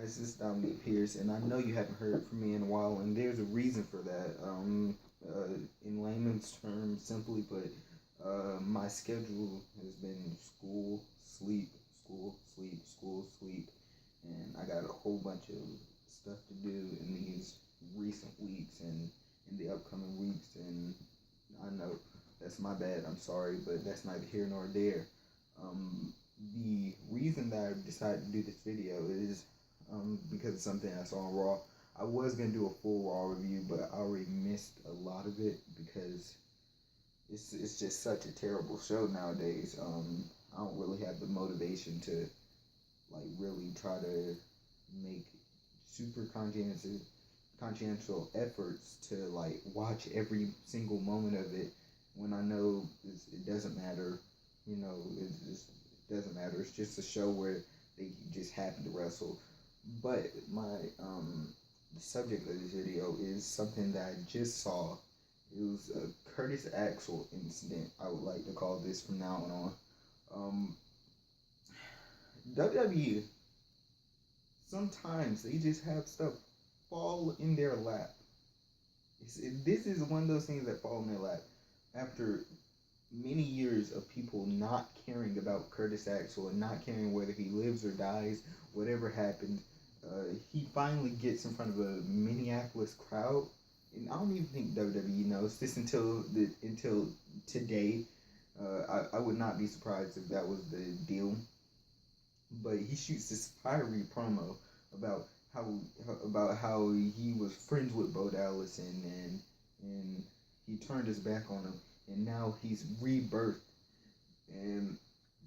Guys, this is Dominic Pierce, and I know you haven't heard from me in a while, and there's a reason for that. In layman's terms, simply put, my schedule has been school, sleep, school, sleep, school, sleep, and I got a whole bunch of stuff to do in these recent weeks and in the upcoming weeks, and I know that's my bad. I'm sorry, but that's neither here nor there. The reason that I decided to do this video is because of something I saw on Raw. I was gonna do a full Raw review, but I already missed a lot of it because it's just such a terrible show nowadays. I don't really have the motivation to like really try to make super consciential efforts to like watch every single moment of it when I know it doesn't matter. It doesn't matter. It's just a show where they just happen to wrestle. But my the subject of this video is something that I just saw. It was a Curtis Axel incident. I would like to call this from now on. WWE, sometimes they just have stuff fall in their lap. This is one of those things that fall in their lap after many years of people not caring about Curtis Axel and not caring whether he lives or dies, whatever happened. He finally gets in front of a Minneapolis crowd, and I don't even think WWE knows this until today. I would not be surprised if that was the deal. But he shoots this fiery promo about how he was friends with Bo Dallas and he turned his back on him, and now he's rebirthed. And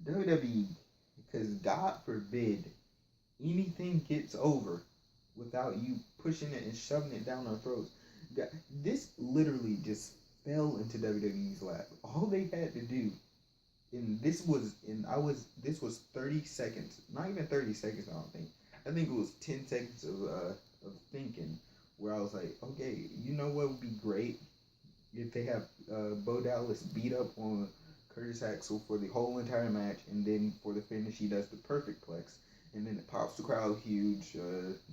WWE, because God forbid anything gets over without you pushing it and shoving it down our throats. This literally just fell into WWE's lap. All they had to do, and this was 30 seconds, not even 30 seconds. I think it was 10 seconds of thinking, where I was like, okay, you know what would be great if they have Bo Dallas beat up on Curtis Axel for the whole entire match, and then for the finish he does the perfect plex, and then it pops the crowd huge.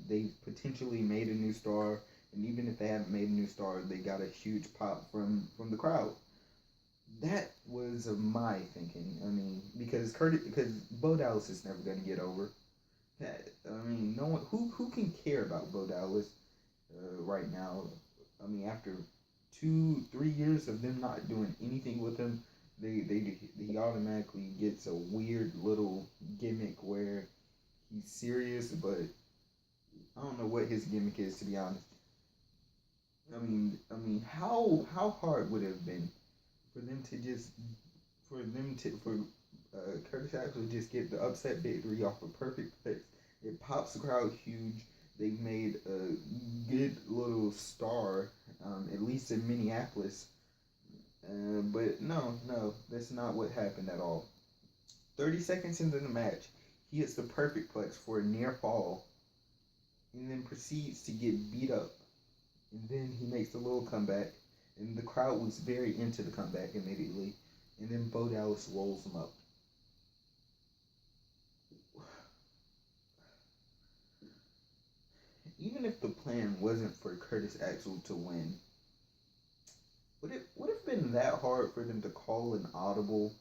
They potentially made a new star, and even if they haven't made a new star, they got a huge pop from the crowd. That was my thinking. I mean, because Bo Dallas is never gonna get over. No one who can care about Bo Dallas right now. I mean, after 2-3 years of them not doing anything with him, he automatically gets a weird little gimmick where he's serious, but I don't know what his gimmick is, to be honest. How hard would it have been for them to just for Curtis Axel just get the upset victory off a perfect fix? It pops the crowd huge. They've made a good little star, at least in Minneapolis. But no, that's not what happened at all. 30 seconds into the match, he hits the perfect plex for a near fall, and then proceeds to get beat up. And then he makes a little comeback, and the crowd was very into the comeback immediately. And then Bo Dallas rolls him up. Even if the plan wasn't for Curtis Axel to win, would it have been that hard for them to call an audible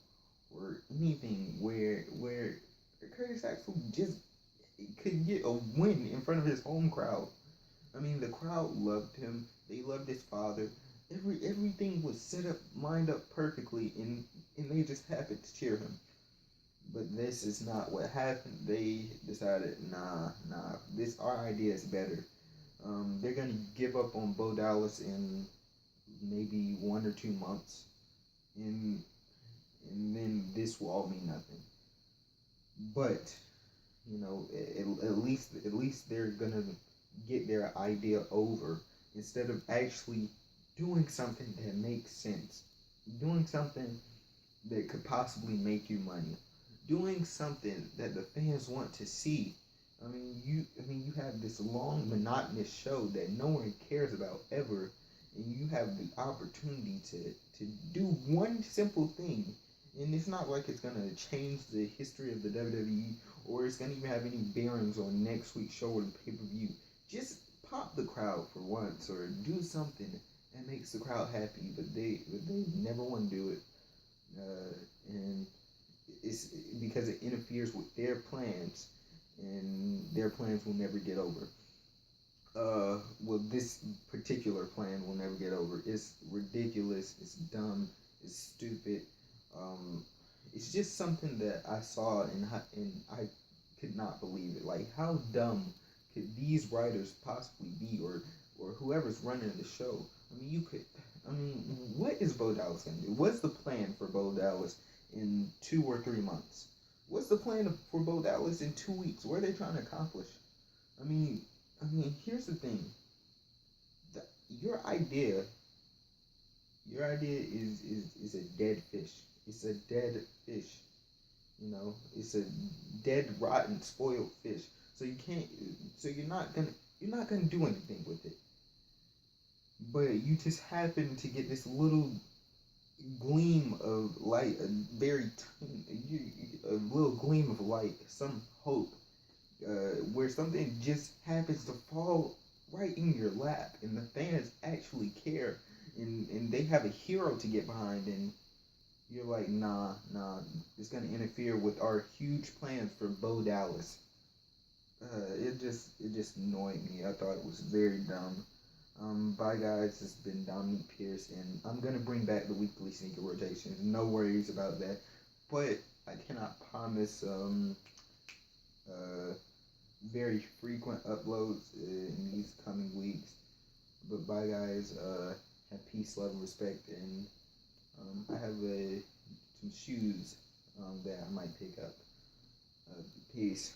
or anything where Curtis Axel just could get a win in front of his home crowd? I mean, the crowd loved him. They loved his father. Everything was set up, lined up perfectly, and they just happened to cheer him. But this is not what happened. They decided, nah, our idea is better. They're gonna give up on Bo Dallas in maybe 1 or 2 months, and then this will all mean nothing. But at least they're gonna get their idea over instead of actually doing something that makes sense, doing something that could possibly make you money, doing something that the fans want to see. You have this long monotonous show that no one cares about ever, and you have the opportunity to do one simple thing, and it's not like it's gonna change the history of the WWE or it's gonna even have any bearings on next week's show or the pay-per-view. Just pop the crowd for once, or do something that makes the crowd happy. But they never want to do it, and it's because it interferes with their plans, and their plans will never get over. Well, this particular plan will never get over. It's ridiculous. It's dumb. It's stupid. Um, it's just something that I saw and I could not believe it. Like, how dumb could these writers possibly be, or whoever's running the show? I mean, you could. I mean, what is Bo Dallas gonna do? What's the plan for Bo Dallas in 2 or 3 months? What's the plan for Bo Dallas in 2 weeks? What are they trying to accomplish? I mean, here's the thing. The, your idea, your idea is a dead fish. It's a dead fish. You know, it's a dead, rotten, spoiled fish. So you can't. So you're not gonna do anything with it. But you just happen to get this little gleam of light, a very tiny, a little gleam of light, some hope, where something just happens to fall right in your lap, and the fans actually care, and they have a hero to get behind, and you're like, nah, it's gonna interfere with our huge plans for Bo Dallas. It just annoyed me. I thought it was very dumb. Bye guys, it's been Dominique Pierce, and I'm gonna bring back the weekly sneaker rotations. No worries about that, but I cannot promise very frequent uploads in these coming weeks. But bye guys, have peace, love, and respect, and I have some shoes that I might pick up. Peace.